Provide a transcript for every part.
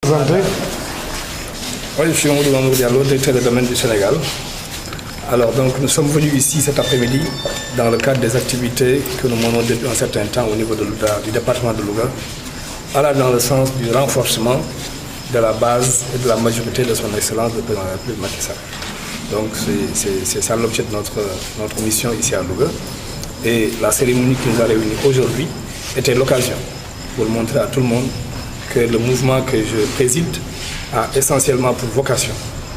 Oui, je suis Mamadou Mamour Diallo, directeur des domaines du Sénégal. Alors donc nous sommes venus ici cet après-midi dans le cadre des activités que nous menons depuis un certain temps au niveau du département de Louga, dans le sens du renforcement de la base et de la majorité de son excellence le président de la République Macky Sall. Donc c'est ça l'objet de notre mission ici à Louga. Et la cérémonie qui nous a réunis aujourd'hui était l'occasion pour montrer à tout le monde que le mouvement que je préside a essentiellement pour vocation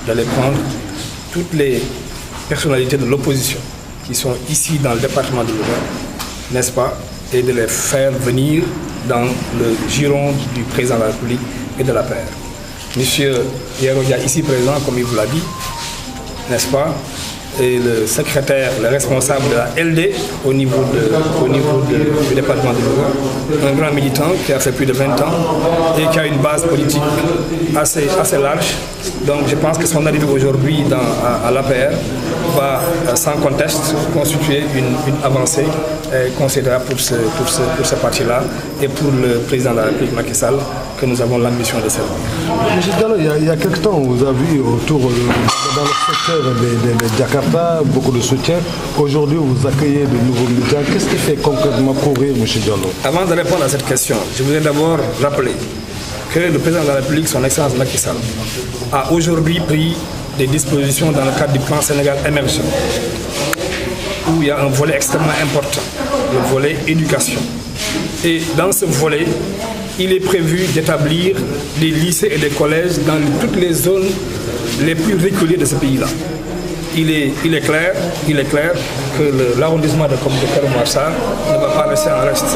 d'aller prendre toutes les personnalités de l'opposition qui sont ici dans le département de Louga, n'est-ce pas, et de les faire venir dans le giron du président de la République et de la paix. Monsieur Yerodia, ici présent, comme il vous l'a dit, n'est-ce pas, et le secrétaire, le responsable de la LD au niveau du département de Louga, un grand militant qui a fait plus de 20 ans et qui a une base politique assez large. Donc je pense que son arrivée aujourd'hui à l'APR va sans conteste constituer une avancée considérable pour ce parti-là et pour le président de la République Macky Sall que nous avons l'ambition de servir. Monsieur Diallo, il y a quelque temps, vous avez vu autour dans le secteur de Jakarta beaucoup de soutien. Aujourd'hui, vous accueillez de nouveaux militants. Qu'est-ce qui fait concrètement courir, M. Diallo? Avant de répondre à cette question, je voudrais d'abord rappeler que le président de la République, son excellence Macky Sall, a aujourd'hui pris des dispositions dans le cadre du plan Sénégal émergent, où il y a un volet extrêmement important, le volet éducation. Et dans ce volet, il est prévu d'établir des lycées et des collèges dans toutes les zones les plus reculées de ce pays-là. Il est clair que l'arrondissement de Keur Massar ne va pas rester en reste.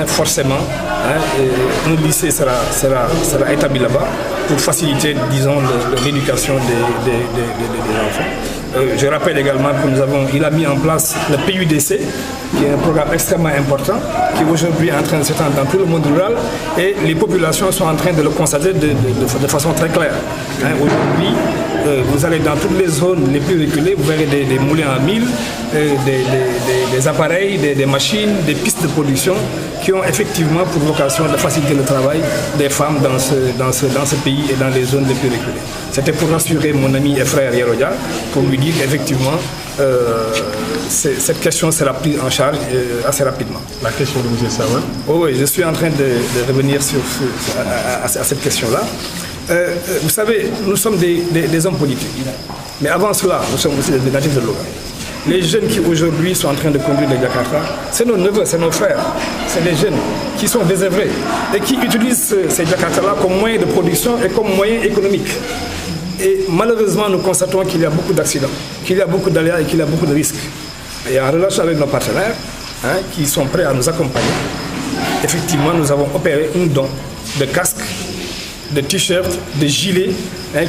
Forcément, un lycée sera établi là-bas pour faciliter, disons, l'éducation des enfants. Je rappelle également qu'il a mis en place le PUDC, qui est un programme extrêmement important, qui aujourd'hui est en train de s'étendre dans tout le monde rural, et les populations sont en train de le constater de façon très claire. Aujourd'hui, vous allez dans toutes les zones les plus reculées, vous verrez des moulins à mil, des appareils, des machines, des pistes de production qui ont effectivement pour vocation de faciliter le travail des femmes dans ce pays et dans les zones les plus reculées. C'était pour rassurer mon ami et frère Yerodia, pour lui dire qu'effectivement, cette question sera prise en charge assez rapidement. La question de M. Sawan? Oui, je suis en train de revenir à cette question-là. Vous savez, nous sommes des hommes politiques, mais avant cela, nous sommes aussi des natifs de Louga. Les jeunes qui aujourd'hui sont en train de conduire les Jakarta, c'est nos neveux, c'est nos frères, c'est des jeunes qui sont désœuvrés et qui utilisent ces Jakarta-là comme moyen de production et comme moyen économique. Et malheureusement, nous constatons qu'il y a beaucoup d'accidents, qu'il y a beaucoup d'aléas et qu'il y a beaucoup de risques. Et en relation avec nos partenaires, qui sont prêts à nous accompagner, effectivement, nous avons opéré un don de casques, de t-shirts, de gilets,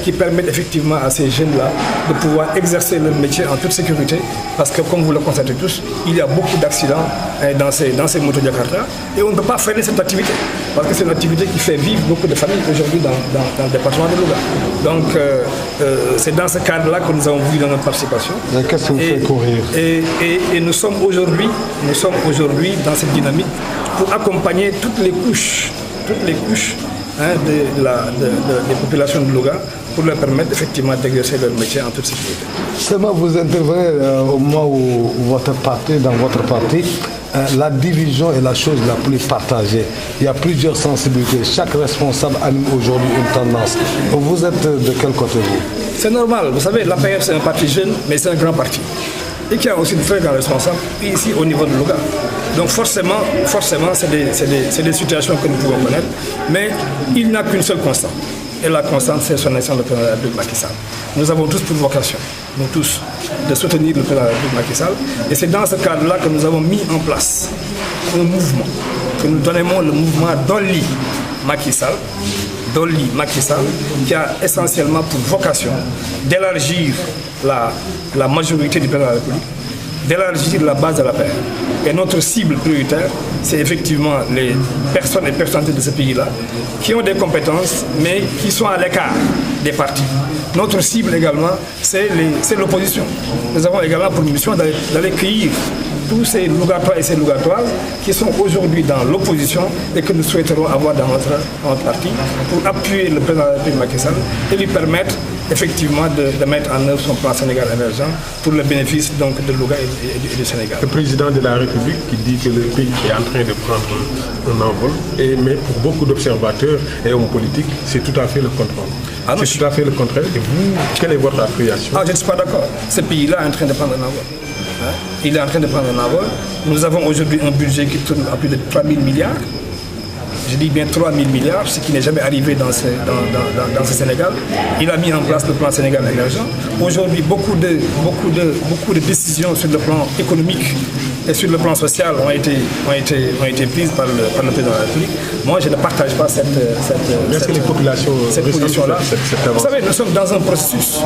qui permettent effectivement à ces jeunes-là de pouvoir exercer leur métier en toute sécurité, parce que comme vous le constatez tous, il y a beaucoup d'accidents dans ces motos Jakarta, et on ne peut pas freiner cette activité, parce que c'est une activité qui fait vivre beaucoup de familles aujourd'hui dans le département de Louga. Donc c'est dans ce cadre-là que nous avons vu dans notre participation. Qu'est-ce que vous faites courir? Et nous sommes aujourd'hui dans cette dynamique pour accompagner toutes les couches des populations de Louga pour leur permettre effectivement d'exercer leur métier en toute sécurité. Seulement vous intervenez au moment où dans votre parti, la division est la chose la plus partagée. Il y a plusieurs sensibilités. Chaque responsable anime aujourd'hui une tendance. Vous êtes de quel côté vous? C'est normal. Vous savez, l'APR c'est un parti jeune, mais c'est un grand parti. Et qui a aussi de très grands responsables ici au niveau de Louga. Donc forcément c'est des situations que nous pouvons connaître, mais il n'y a qu'une seule constante. Et la constante, c'est son excellence le président de la République Macky Sall. Nous avons tous pour vocation, nous tous, de soutenir le président de la République Macky Sall. Et c'est dans ce cadre-là que nous avons mis en place un mouvement, que nous donnons le mouvement Dolli Macky Sall, qui a essentiellement pour vocation d'élargir la majorité du président de la République, d'élargir la base de la paix. Et notre cible prioritaire, c'est effectivement les personnes et personnalités de ce pays-là qui ont des compétences, mais qui sont à l'écart des partis. Notre cible également, c'est l'opposition. Nous avons également pour mission d'aller cueillir tous ces Lougatois et ces Lougatoises qui sont aujourd'hui dans l'opposition et que nous souhaiterons avoir dans notre parti pour appuyer le président de la République Macky Sall et lui permettre effectivement de mettre en œuvre son plan Sénégal émergent pour le bénéfice donc de Louga et du Sénégal. Le président de la République qui dit que le pays est en train de prendre un envol, mais pour beaucoup d'observateurs et hommes politiques, c'est tout à fait le contraire. C'est tout à fait le contraire. Et vous, quelle est votre appréciation? Je ne suis pas d'accord. Ce pays-là est en train de prendre un envol. Il est en train de prendre un envol. Nous avons aujourd'hui un budget qui tourne à plus de 3 000 milliards. Je dis bien 3 000 milliards, ce qui n'est jamais arrivé dans ce Sénégal. Il a mis en place le plan Sénégal émergent. Aujourd'hui, beaucoup de décisions sur le plan économique et sur le plan social ont été prises par le président de la République. Moi, je ne partage pas cette position-là. Vous savez, nous sommes dans un processus.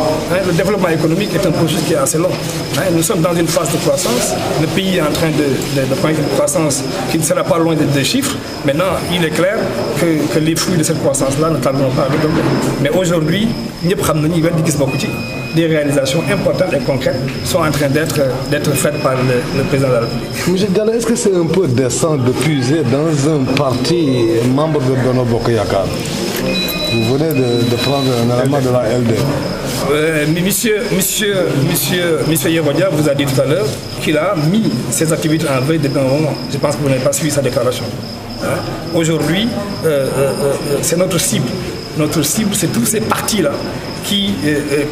Le développement économique est un processus qui est assez long. Nous sommes dans une phase de croissance. Le pays est en train de prendre une croissance qui ne sera pas loin des chiffres. Maintenant, il est clair que les fruits de cette croissance-là ne tarderont pas à retomber. Mais aujourd'hui, des réalisations importantes et concrètes sont en train d'être faites par le président de la République. Monsieur Diallo, est-ce que c'est un peu décent de puiser dans un parti membre de Benno Bokk Yakaar? Vous venez de prendre un élément de la LD. Monsieur Yerodia vous a dit tout à l'heure qu'il a mis ses activités en veille depuis un moment. Je pense que vous n'avez pas suivi sa déclaration. Aujourd'hui, c'est notre cible. Notre cible, c'est tous ces partis-là qui,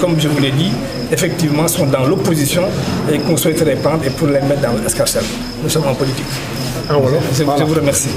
comme je vous l'ai dit, effectivement sont dans l'opposition et qu'on souhaiterait prendre et pour les mettre dans l'escarcelle. Nous sommes en politique. Je vous remercie.